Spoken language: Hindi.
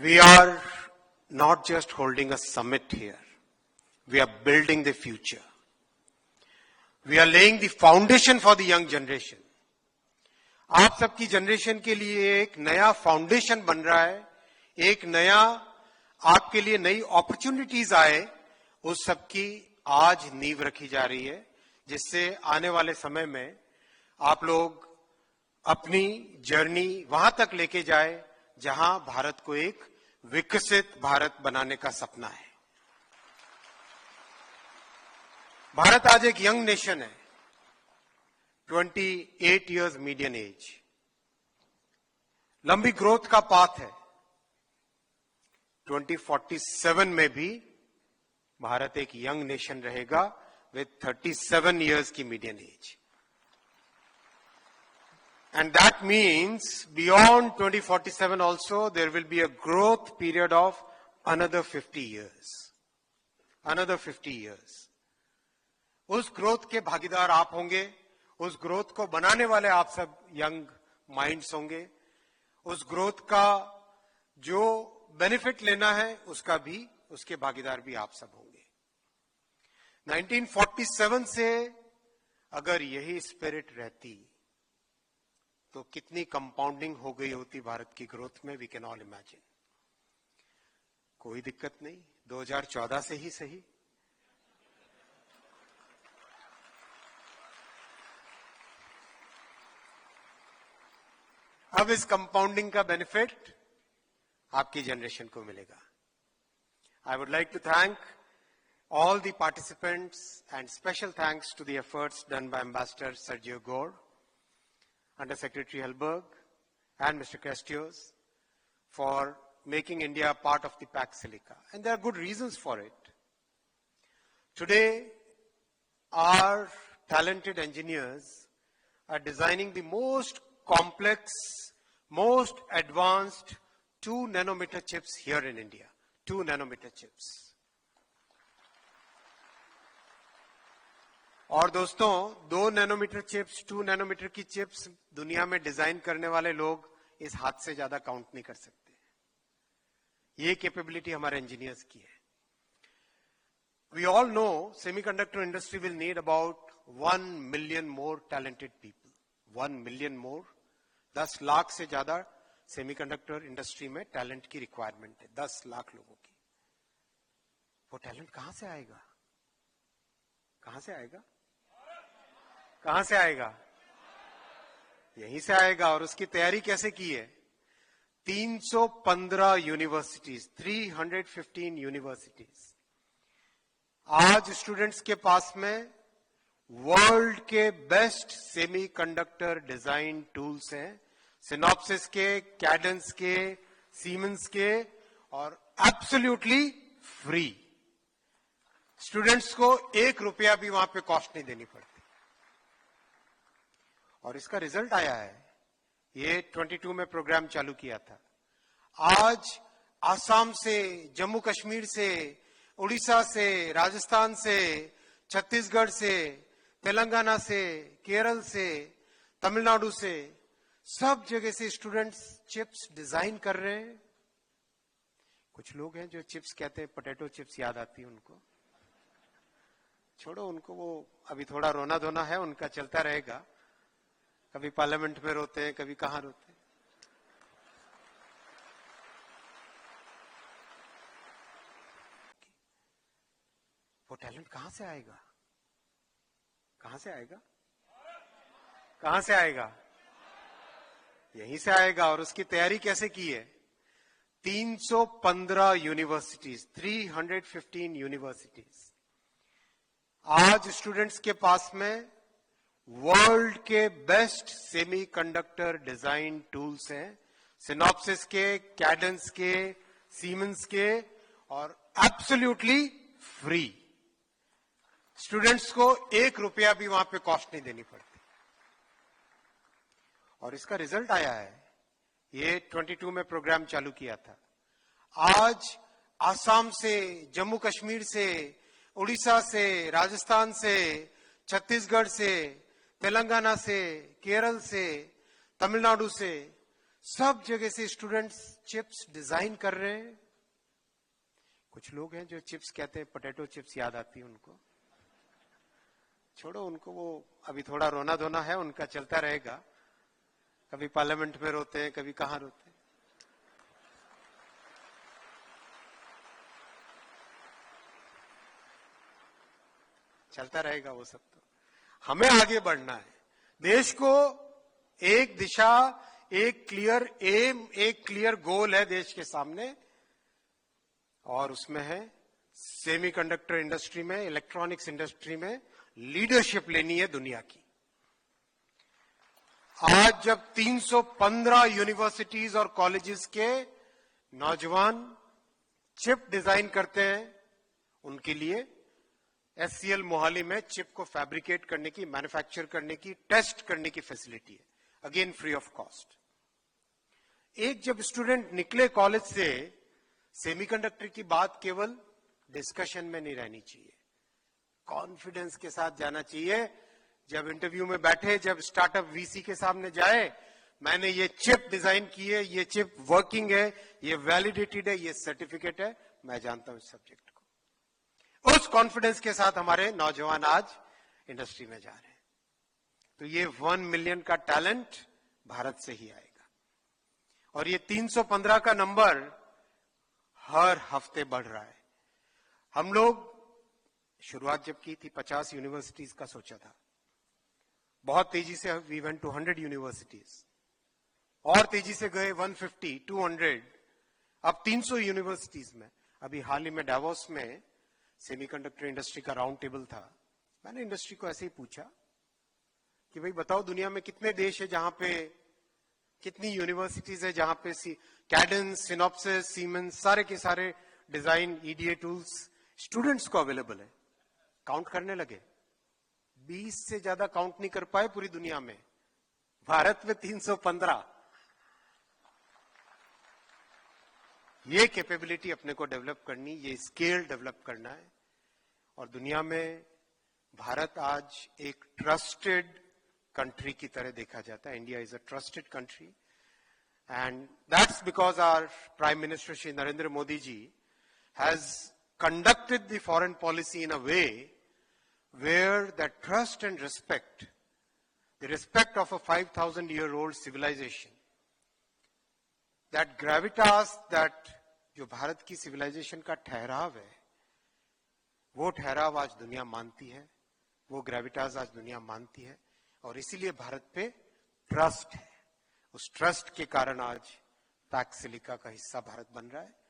We are not just holding a summit here. We are building the future. We are laying the foundation for the young generation. आप सबकी जनरेशन के लिए एक नया फाउंडेशन बन रहा है, एक नया आपके लिए नई अपॉर्चुनिटीज आए, उस सब की आज नींव रखी जा रही है, जिससे आने वाले समय में आप लोग अपनी जर्नी वहां तक लेके जाए जहां भारत को एक विकसित भारत बनाने का सपना है. भारत आज एक यंग नेशन है. 28 इयर्स मीडियन एज. लंबी ग्रोथ का पाथ है. 2047 में भी भारत एक यंग नेशन रहेगा विथ 37 इयर्स की median age. And that means beyond 2047 also there will be a growth period of another 50 years. Another 50 years. उस ग्रोथ के भागीदार आप होंगे, उस ग्रोथ को बनाने वाले आप सब यंग माइंड्स होंगे, उस ग्रोथ का जो बेनिफिट लेना है उसका भी, उसके भागीदार भी आप सब होंगे. 1947 से अगर यही स्पिरिट रहती तो कितनी कंपाउंडिंग हो गई होती भारत की ग्रोथ में, वी कैन ऑल इमेजिन. कोई दिक्कत नहीं, 2014 से ही सही. अब इस कंपाउंडिंग का बेनिफिट आपकी जनरेशन को मिलेगा. I would like to thank all the participants and special thanks to the efforts done by Ambassador Sergio Gore, Under Secretary Hellberg and Mr. Castios for making India part of the Pax Silica. And there are good reasons for it. Today, our talented engineers are designing the most complex, most advanced 2 nanometer chips here in India. 2 nanometer chips. और दोस्तों, 2 नैनोमीटर चिप्स, 2 नैनोमीटर की चिप्स दुनिया में डिजाइन करने वाले लोग इस हाथ से ज्यादा काउंट नहीं कर सकते. ये कैपेबिलिटी हमारे इंजीनियर्स की है. We all know semiconductor industry will need about 1 million more talented people. 1 million more. 10 lakh से ज्यादा सेमीकंडक्टर इंडस्ट्री में टैलेंट की रिक्वायरमेंट है. 10 लाख लोगों की. वो टैलेंट कहां से आएगा? कहां से आएगा? कहां से आएगा? यहीं से आएगा. और उसकी तैयारी कैसे की है? 315 यूनिवर्सिटीज, 315 यूनिवर्सिटीज. आज स्टूडेंट्स के पास में वर्ल्ड के बेस्ट सेमीकंडक्टर डिजाइन टूल्स हैं. सिनॉप्सिस के, कैडेंस के, सीमेंस के, और एब्सोल्युटली फ्री. स्टूडेंट्स को 1 रुपया भी वहां पे कॉस्ट नहीं देनी पड़ती. और इसका रिजल्ट आया है. ये 22 में प्रोग्राम चालू किया था. आज आसाम से, जम्मू कश्मीर से, उड़ीसा से, राजस्थान से, छत्तीसगढ़ से, तेलंगाना से, केरल से, तमिलनाडु से, सब जगह से स्टूडेंट्स चिप्स डिजाइन कर रहे हैं. कुछ लोग हैं जो चिप्स कहते हैं, पोटैटो चिप्स याद आती है उनको. छोड़ो उनको, वो अभी थोड़ा रोना धोना है उनका, चलता रहेगा. कभी पार्लियामेंट में रोते हैं, कभी कहां रोते हैं. वो टैलेंट कहां से आएगा? कहां से आएगा? कहां से आएगा? यहीं से आएगा. और उसकी तैयारी कैसे की है? 315 यूनिवर्सिटीज, 315 यूनिवर्सिटीज. आज स्टूडेंट्स के पास में वर्ल्ड के बेस्ट सेमीकंडक्टर डिजाइन टूल्स हैं. सिनॉप्सिस के, कैडेंस के, सीमेंस के, और एब्सोल्युटली फ्री. स्टूडेंट्स को 1 रुपया भी वहां पे कॉस्ट नहीं देनी पड़ती. और इसका रिजल्ट आया है. ये 22 में प्रोग्राम चालू किया था. आज आसाम से, जम्मू कश्मीर से, उड़ीसा से, राजस्थान से, छत्तीसगढ़ से, तेलंगाना से, केरल से, तमिलनाडु से, सब जगह से स्टूडेंट्स चिप्स डिजाइन कर रहे हैं। कुछ लोग हैं जो चिप्स कहते हैं, पोटैटो चिप्स याद आती है उनको। छोड़ो उनको, वो अभी थोड़ा रोना धोना है उनका, चलता रहेगा। कभी पार्लियामेंट में रोते हैं, कभी कहां रोते हैं। चलता रहेगा वो सब। तो हमें आगे बढ़ना है, देश को एक दिशा, एक क्लियर एम, एक क्लियर गोल है देश के सामने, और उसमें है सेमीकंडक्टर इंडस्ट्री में, इलेक्ट्रॉनिक्स इंडस्ट्री में लीडरशिप लेनी है दुनिया की। आज जब 315 यूनिवर्सिटीज और कॉलेजेस के नौजवान चिप डिजाइन करते हैं, उनके लिए एससीएल मोहाली में चिप को फैब्रिकेट करने की, मैन्युफैक्चर करने की, टेस्ट करने की फैसिलिटी है, अगेन फ्री ऑफ कॉस्ट। एक जब स्टूडेंट निकले कॉलेज से, सेमीकंडक्टर की बात केवल डिस्कशन में नहीं रहनी चाहिए, कॉन्फिडेंस के साथ जाना चाहिए। जब इंटरव्यू में बैठे, जब स्टार्टअप वीसी के सामने जाए, मैंने ये चिप डिजाइन की है, ये चिप वर्किंग है, ये वैलिडेटेड है, ये सर्टिफिकेट है, मैं जानता हूं इस सब्जेक्ट को। उस कॉन्फिडेंस के साथ हमारे नौजवान आज इंडस्ट्री में जा रहे हैं। तो ये 1 मिलियन का टैलेंट भारत से ही आएगा, और ये 315 का नंबर हर हफ्ते बढ़ रहा है। हम लोग शुरुआत जब की थी 50 यूनिवर्सिटीज का सोचा था, बहुत तेजी से वी वेंट टू 100 यूनिवर्सिटीज, और तेजी से गए 150, 200, अब 300 यूनिवर्सिटीज में। अभी हाल ही में डावोस में सेमीकंडक्टर इंडस्ट्री का राउंड टेबल था। मैंने इंडस्ट्री को ऐसे ही पूछा कि भाई बताओ, दुनिया में कितने देश है जहां पे, कितनी यूनिवर्सिटीज है जहां पे कैडेंस, सिनॉप्सिस, सीमेंस, सारे के सारे डिजाइन ईडीए टूल्स स्टूडेंट्स को अवेलेबल है। काउंट करने लगे, 20 से ज्यादा काउंट नहीं कर पाए पूरी दुनिया में, भारत में 315। ये कैपेबिलिटी अपने को डेवलप करनी, ये स्केल डेवलप करना है। और दुनिया में भारत आज एक ट्रस्टेड कंट्री की तरह देखा जाता है। India is a trusted country, and that's because our prime minister Shri Narendra Modi ji has conducted the foreign policy in a way where the trust and respect, the respect of a 5,000-year-old civilization, that gravitas, that जो भारत की सिविलाइजेशन का ठहराव है, वो ठहराव आज दुनिया मानती है, वो ग्रेविटास आज दुनिया मानती है, और इसीलिए भारत पे ट्रस्ट है। उस ट्रस्ट के कारण आज पैक्स सिलिका का हिस्सा भारत बन रहा है।